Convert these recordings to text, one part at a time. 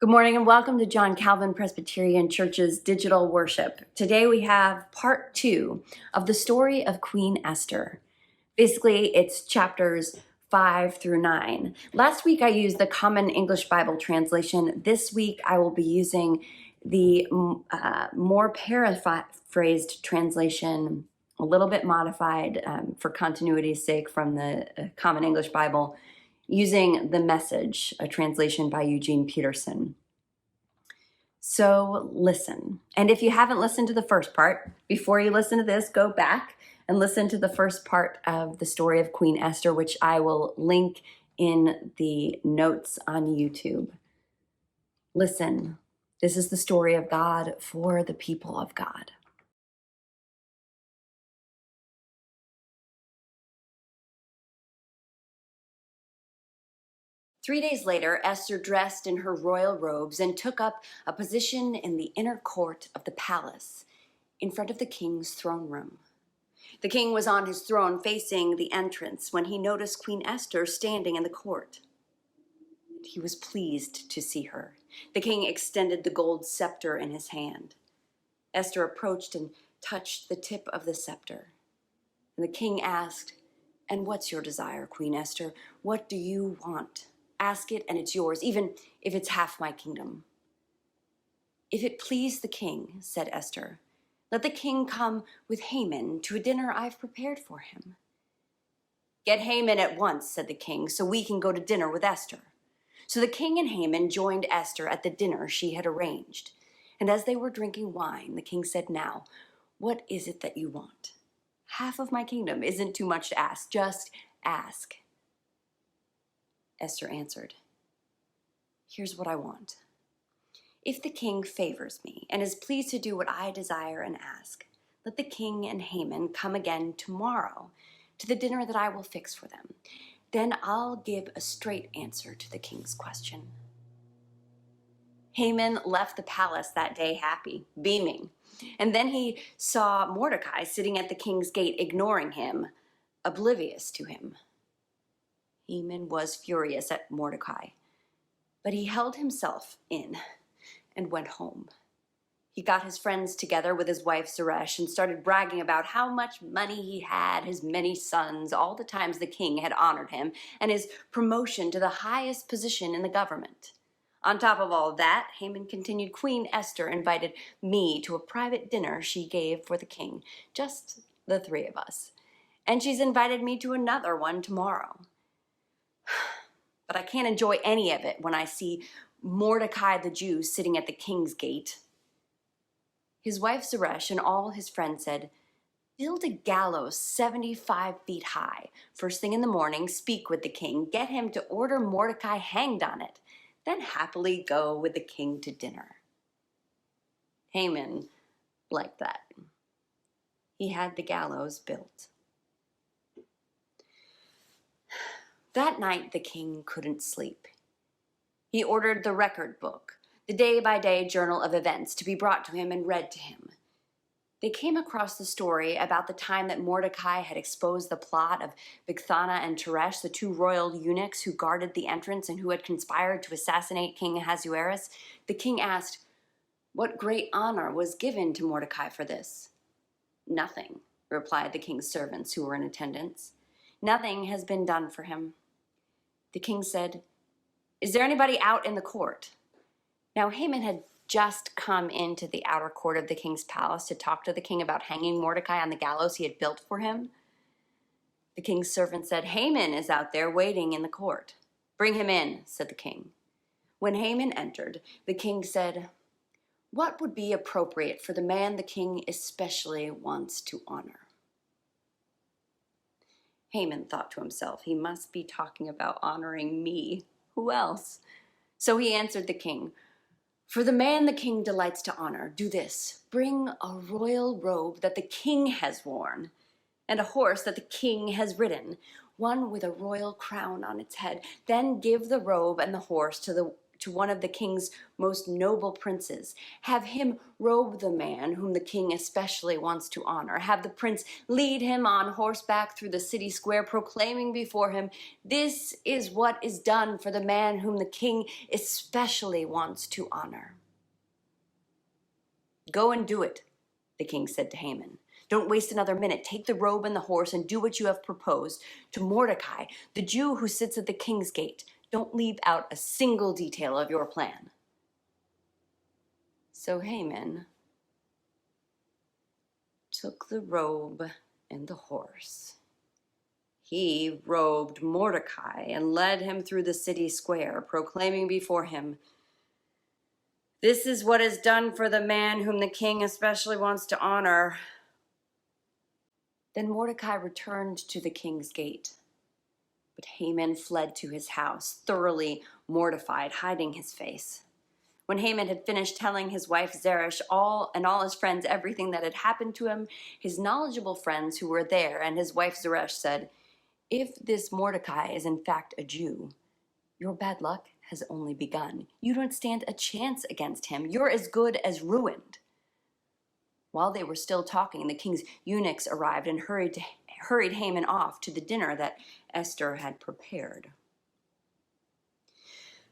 Good morning and welcome to John Calvin Presbyterian Church's digital worship. Today we have part 2 of the story of Queen Esther. Basically, it's chapters 5 through 9. Last week I used the Common English Bible translation. This week I will be using the more paraphrased translation, a little bit modified for continuity's sake from the Common English Bible, using the Message, a translation by Eugene Peterson. So listen. And if you haven't listened to the first part, before you listen to this, go back and listen to the first part of the story of Queen Esther, which I will link in the notes on YouTube. Listen. This is the story of God for the people of God. Three days later, Esther dressed in her royal robes and took up a position in the inner court of the palace, in front of the king's throne room. The king was on his throne facing the entrance when he noticed Queen Esther standing in the court. He was pleased to see her. The king extended the gold scepter in his hand. Esther approached and touched the tip of the scepter. And the king asked, "And what's your desire, Queen Esther? What do you want? Ask it and it's yours, even if it's half my kingdom." "If it please the king," said Esther, "let the king come with Haman to a dinner I've prepared for him." "Get Haman at once," said the king, "so we can go to dinner with Esther." So the king and Haman joined Esther at the dinner she had arranged. And as they were drinking wine, the king said, "Now, what is it that you want? Half of my kingdom isn't too much to ask. Just ask." Esther answered, "Here's what I want. If the king favors me and is pleased to do what I desire and ask, let the king and Haman come again tomorrow to the dinner that I will fix for them. Then I'll give a straight answer to the king's question." Haman left the palace that day happy, beaming. And then he saw Mordecai sitting at the king's gate, ignoring him, oblivious to him. Haman was furious at Mordecai, but he held himself in and went home. He got his friends together with his wife Zeresh and started bragging about how much money he had, his many sons, all the times the king had honored him, and his promotion to the highest position in the government. On top of all that, Haman continued, "Queen Esther invited me to a private dinner she gave for the king, just the three of us. And she's invited me to another one tomorrow. But I can't enjoy any of it when I see Mordecai the Jew sitting at the king's gate." His wife Zeresh and all his friends said, "Build a gallows 75 feet high. First thing in the morning, speak with the king. Get him to order Mordecai hanged on it. Then happily go with the king to dinner." Haman liked that. He had the gallows built. That night, the king couldn't sleep. He ordered the record book, the day-by-day journal of events, to be brought to him and read to him. They came across the story about the time that Mordecai had exposed the plot of Bigthana and Teresh, the two royal eunuchs who guarded the entrance and who had conspired to assassinate King Ahasuerus. The king asked, "What great honor was given to Mordecai for this?" "Nothing," replied the king's servants who were in attendance. "Nothing has been done for him." The king said, "Is there anybody out in the court?" Now Haman had just come into the outer court of the king's palace to talk to the king about hanging Mordecai on the gallows he had built for him. The king's servant said, "Haman is out there waiting in the court." "Bring him in," said the king. When Haman entered, the king said, "What would be appropriate for the man the king especially wants to honor?" Haman thought to himself, "He must be talking about honoring me. Who else?" So he answered the king, "For the man the king delights to honor, do this. Bring a royal robe that the king has worn, and a horse that the king has ridden, one with a royal crown on its head. Then give the robe and the horse to the to one of the king's most noble princes. Have him robe the man whom the king especially wants to honor. Have the prince lead him on horseback through the city square, proclaiming before him, 'This is what is done for the man whom the king especially wants to honor.'" "Go and do it," the king said to Haman. "Don't waste another minute. Take the robe and the horse and do what you have proposed to Mordecai, the Jew who sits at the king's gate. Don't leave out a single detail of your plan." So Haman took the robe and the horse. He robed Mordecai and led him through the city square, proclaiming before him, "This is what is done for the man whom the king especially wants to honor." Then Mordecai returned to the king's gate. But Haman fled to his house, thoroughly mortified, hiding his face. When Haman had finished telling his wife Zeresh all his friends everything that had happened to him, his knowledgeable friends who were there and his wife Zeresh said, "If this Mordecai is in fact a Jew, your bad luck has only begun. You don't stand a chance against him. You're as good as ruined." While they were still talking, the king's eunuchs arrived and hurried Haman off to the dinner that Esther had prepared.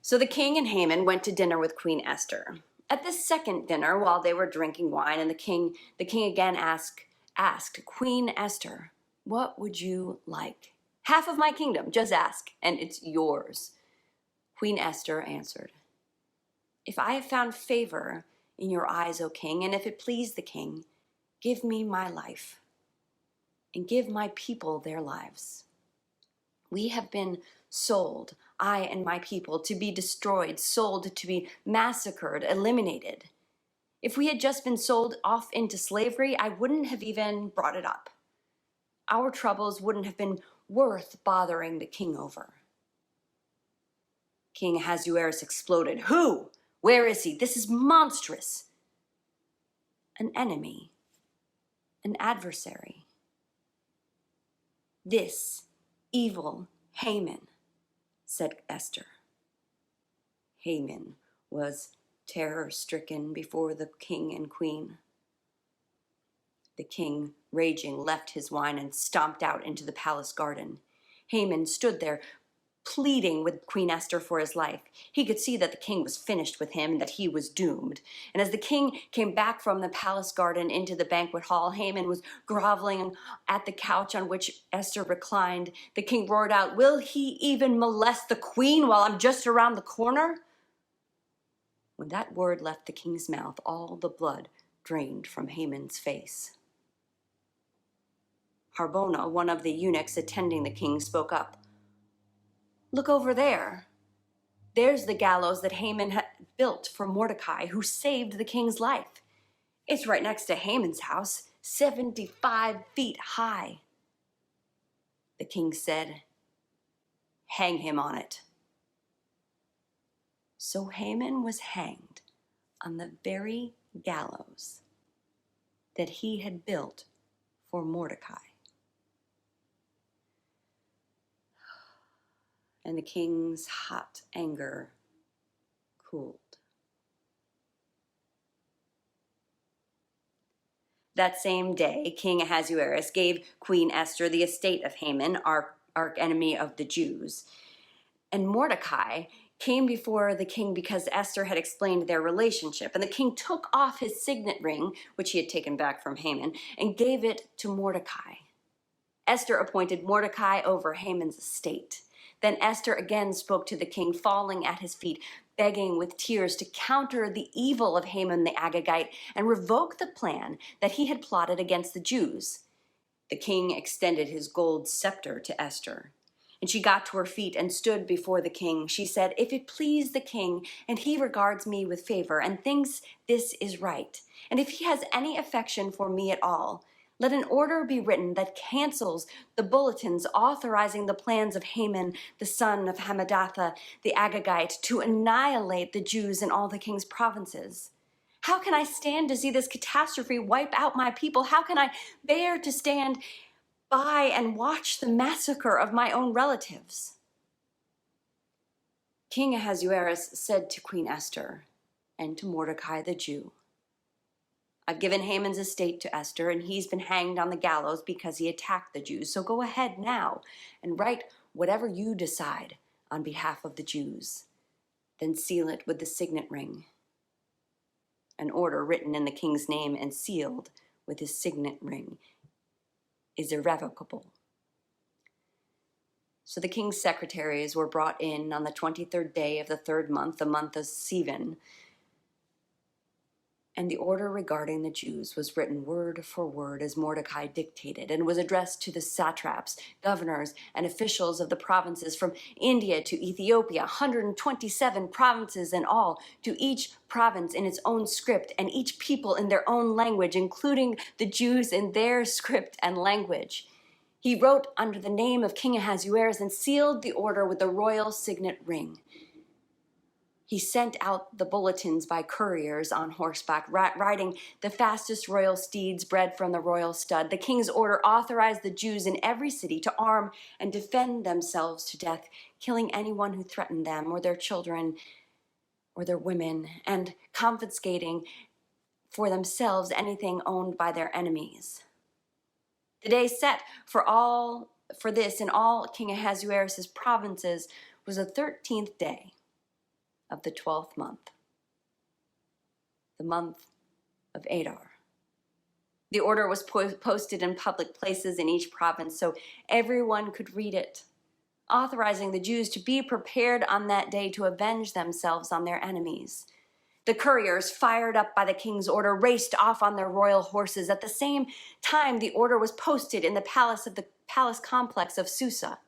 So the king and Haman went to dinner with Queen Esther. At this second dinner, while they were drinking wine, and the king again asked Queen Esther, "What would you like?" "Half of my kingdom, just ask, and it's yours." Queen Esther answered, "If I have found favor in your eyes, O king, and if it please the king, give me my life and give my people their lives. We have been sold, I and my people, to be destroyed, sold to be massacred, eliminated. If we had just been sold off into slavery, I wouldn't have even brought it up. Our troubles wouldn't have been worth bothering the king over." King Ahasuerus exploded. "Who? Where is he? This is monstrous." "An enemy, an adversary. This evil Haman," said Esther. Haman was terror-stricken before the king and queen. The king, raging, left his wine and stomped out into the palace garden. Haman stood there, pleading with Queen Esther for his life. He could see that the king was finished with him and that he was doomed. And as the king came back from the palace garden into the banquet hall, Haman was groveling at the couch on which Esther reclined. The king roared out, "Will he even molest the queen while I'm just around the corner?" When that word left the king's mouth, all the blood drained from Haman's face. Harbona, one of the eunuchs attending the king, spoke up. "Look over there. There's the gallows that Haman had built for Mordecai, who saved the king's life. It's right next to Haman's house, 75 feet high." The king said, "Hang him on it." So Haman was hanged on the very gallows that he had built for Mordecai. And the king's hot anger cooled. That same day, King Ahasuerus gave Queen Esther the estate of Haman, arch enemy of the Jews. And Mordecai came before the king because Esther had explained their relationship. And the king took off his signet ring, which he had taken back from Haman, and gave it to Mordecai. Esther appointed Mordecai over Haman's estate. Then Esther again spoke to the king, falling at his feet, begging with tears to counter the evil of Haman the Agagite and revoke the plan that he had plotted against the Jews. The king extended his gold scepter to Esther, and she got to her feet and stood before the king. She said, "If it please the king, and he regards me with favor and thinks this is right, and if he has any affection for me at all, let an order be written that cancels the bulletins authorizing the plans of Haman, the son of Hammedatha, the Agagite, to annihilate the Jews in all the king's provinces. How can I stand to see this catastrophe wipe out my people? How can I bear to stand by and watch the massacre of my own relatives?" King Ahasuerus said to Queen Esther and to Mordecai the Jew, I've given Haman's estate to Esther, and he's been hanged on the gallows because he attacked the Jews. So go ahead now and write whatever you decide on behalf of the Jews. Then seal it with the signet ring. An order written in the king's name and sealed with his signet ring is irrevocable. So the king's secretaries were brought in on the 23rd day of the 3rd month, the month of Sivan, and the order regarding the Jews was written word for word as Mordecai dictated, and was addressed to the satraps, governors, and officials of the provinces from India to Ethiopia, 127 provinces in all, to each province in its own script, and each people in their own language, including the Jews in their script and language. He wrote under the name of King Ahasuerus and sealed the order with the royal signet ring. He sent out the bulletins by couriers on horseback, riding the fastest royal steeds bred from the royal stud. The king's order authorized the Jews in every city to arm and defend themselves to death, killing anyone who threatened them or their children or their women, and confiscating for themselves anything owned by their enemies. The day set for this in all King Ahasuerus' provinces was the 13th day of the 12th month, the month of Adar. The order was posted in public places in each province so everyone could read it, authorizing the Jews to be prepared on that day to avenge themselves on their enemies. The couriers, fired up by the king's order, raced off on their royal horses. At the same time, the order was posted in the palace complex of Susa.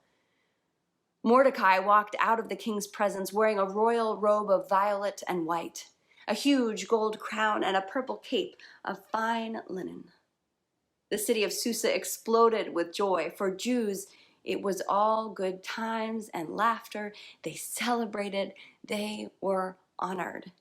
Mordecai walked out of the king's presence wearing a royal robe of violet and white, a huge gold crown, and a purple cape of fine linen. The city of Susa exploded with joy. For Jews, it was all good times and laughter. They celebrated. They were honored.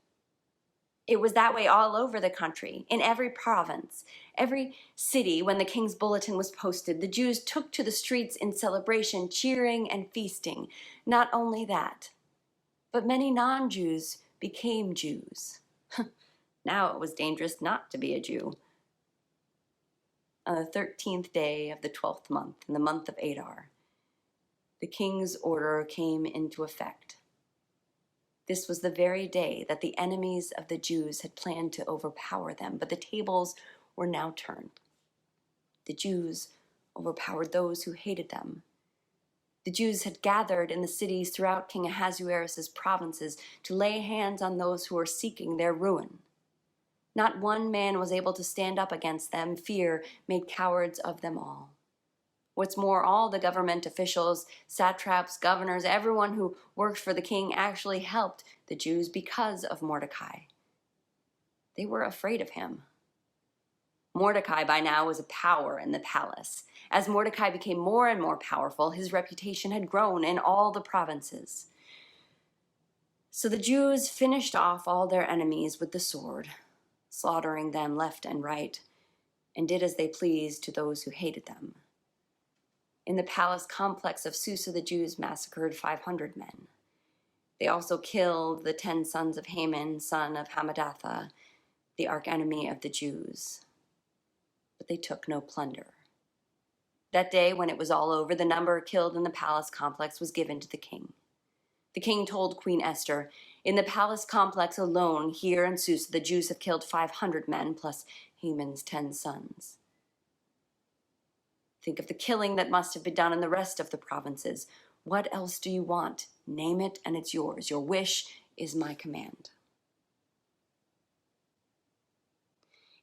It was that way all over the country, in every province, every city. When the king's bulletin was posted, the Jews took to the streets in celebration, cheering and feasting. Not only that, but many non-Jews became Jews. Now it was dangerous not to be a Jew. On the 13th day of the 12th month, in the month of Adar, the king's order came into effect. This was the very day that the enemies of the Jews had planned to overpower them, but the tables were now turned. The Jews overpowered those who hated them. The Jews had gathered in the cities throughout King Ahasuerus' provinces to lay hands on those who were seeking their ruin. Not one man was able to stand up against them. Fear made cowards of them all. What's more, all the government officials, satraps, governors, everyone who worked for the king actually helped the Jews because of Mordecai. They were afraid of him. Mordecai by now was a power in the palace. As Mordecai became more and more powerful, his reputation had grown in all the provinces. So the Jews finished off all their enemies with the sword, slaughtering them left and right, and did as they pleased to those who hated them. In the palace complex of Susa, the Jews massacred 500 men. They also killed the 10 sons of Haman, son of Hammedatha, the archenemy of the Jews. But they took no plunder. That day, when it was all over, the number killed in the palace complex was given to the king. The king told Queen Esther, in the palace complex alone, here in Susa, the Jews have killed 500 men, plus Haman's 10 sons. Think of the killing that must have been done in the rest of the provinces. What else do you want? Name it and it's yours. Your wish is my command.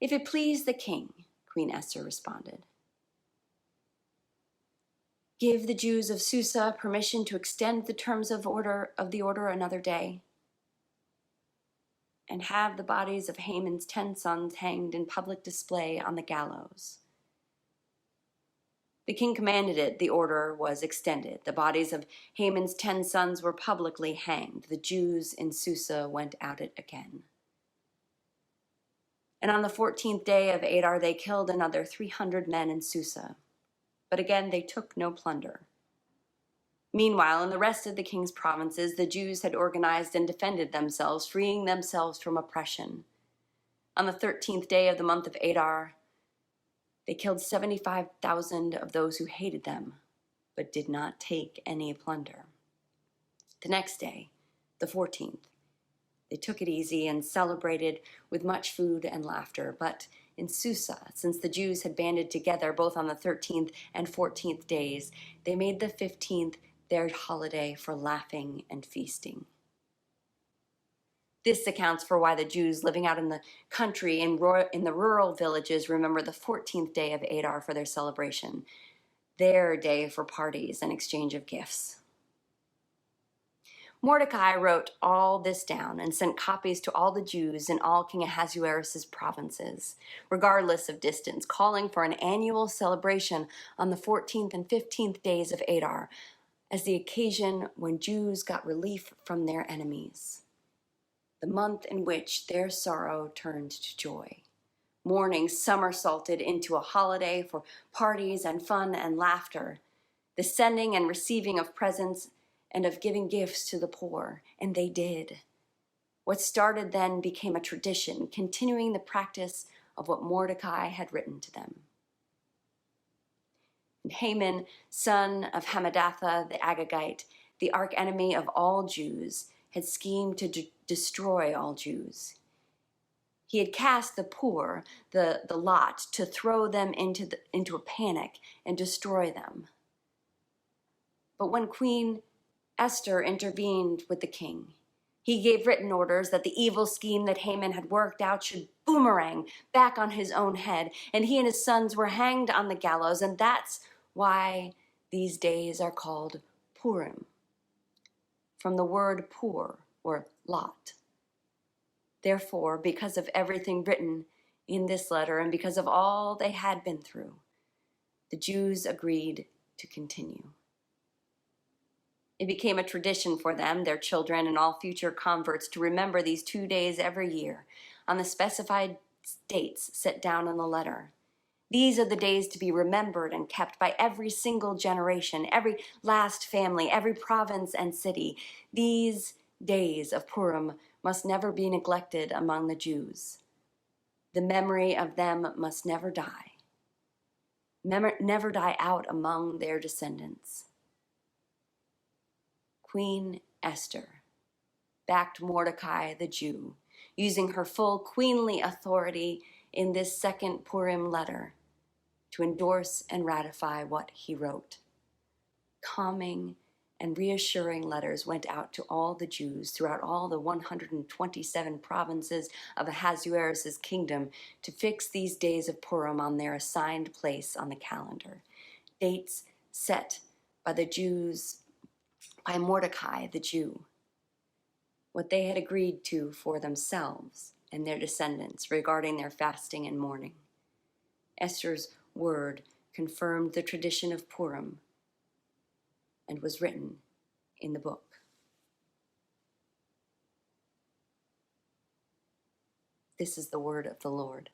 If it please the king, Queen Esther responded, give the Jews of Susa permission to extend the terms of the order another day, and have the bodies of Haman's 10 sons hanged in public display on the gallows. The king commanded it. The order was extended. The bodies of Haman's 10 sons were publicly hanged. The Jews in Susa went at it again. And on the 14th day of Adar, they killed another 300 men in Susa. But again, they took no plunder. Meanwhile, in the rest of the king's provinces, the Jews had organized and defended themselves, freeing themselves from oppression. On the 13th day of the month of Adar, they killed 75,000 of those who hated them, but did not take any plunder. The next day, the 14th, they took it easy and celebrated with much food and laughter. But in Susa, since the Jews had banded together both on the 13th and 14th days, they made the 15th their holiday for laughing and feasting. This accounts for why the Jews living out in the country in the rural villages remember the 14th day of Adar for their celebration, their day for parties and exchange of gifts. Mordecai wrote all this down and sent copies to all the Jews in all King Ahasuerus' provinces, regardless of distance, calling for an annual celebration on the 14th and 15th days of Adar as the occasion when Jews got relief from their enemies, the month in which their sorrow turned to joy. Mourning somersaulted into a holiday for parties and fun and laughter, the sending and receiving of presents and of giving gifts to the poor, and they did. What started then became a tradition, continuing the practice of what Mordecai had written to them. And Haman, son of Hammedatha the Agagite, the archenemy of all Jews, had schemed to destroy all Jews. He had cast the poor, the lot, to throw them into a panic and destroy them. But when Queen Esther intervened with the king, he gave written orders that the evil scheme that Haman had worked out should boomerang back on his own head, and he and his sons were hanged on the gallows, and that's why these days are called Purim, from the word pur, or lot. Therefore, because of everything written in this letter and because of all they had been through, the Jews agreed to continue. It became a tradition for them, their children, and all future converts to remember these 2 days every year on the specified dates set down in the letter. These are the days to be remembered and kept by every single generation, every last family, every province and city. These days of Purim must never be neglected among the Jews. The memory of them must never die, never die out among their descendants. Queen Esther backed Mordecai the Jew, using her full queenly authority in this second Purim letter to endorse and ratify what he wrote. Calming and reassuring letters went out to all the Jews throughout all the 127 provinces of Ahasuerus' kingdom to fix these days of Purim on their assigned place on the calendar, dates set by the Jews, by Mordecai the Jew, what they had agreed to for themselves and their descendants regarding their fasting and mourning. Esther's word confirmed the tradition of Purim and was written in the book. This is the word of the Lord.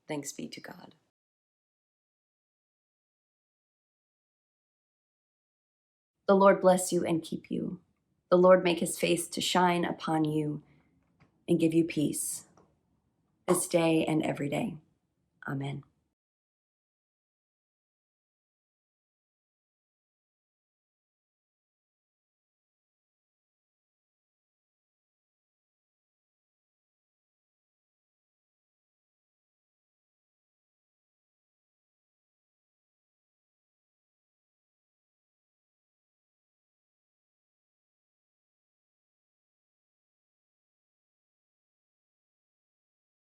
Thanks be to God. The Lord bless you and keep you. The Lord make his face to shine upon you and give you peace this day and every day. Amen.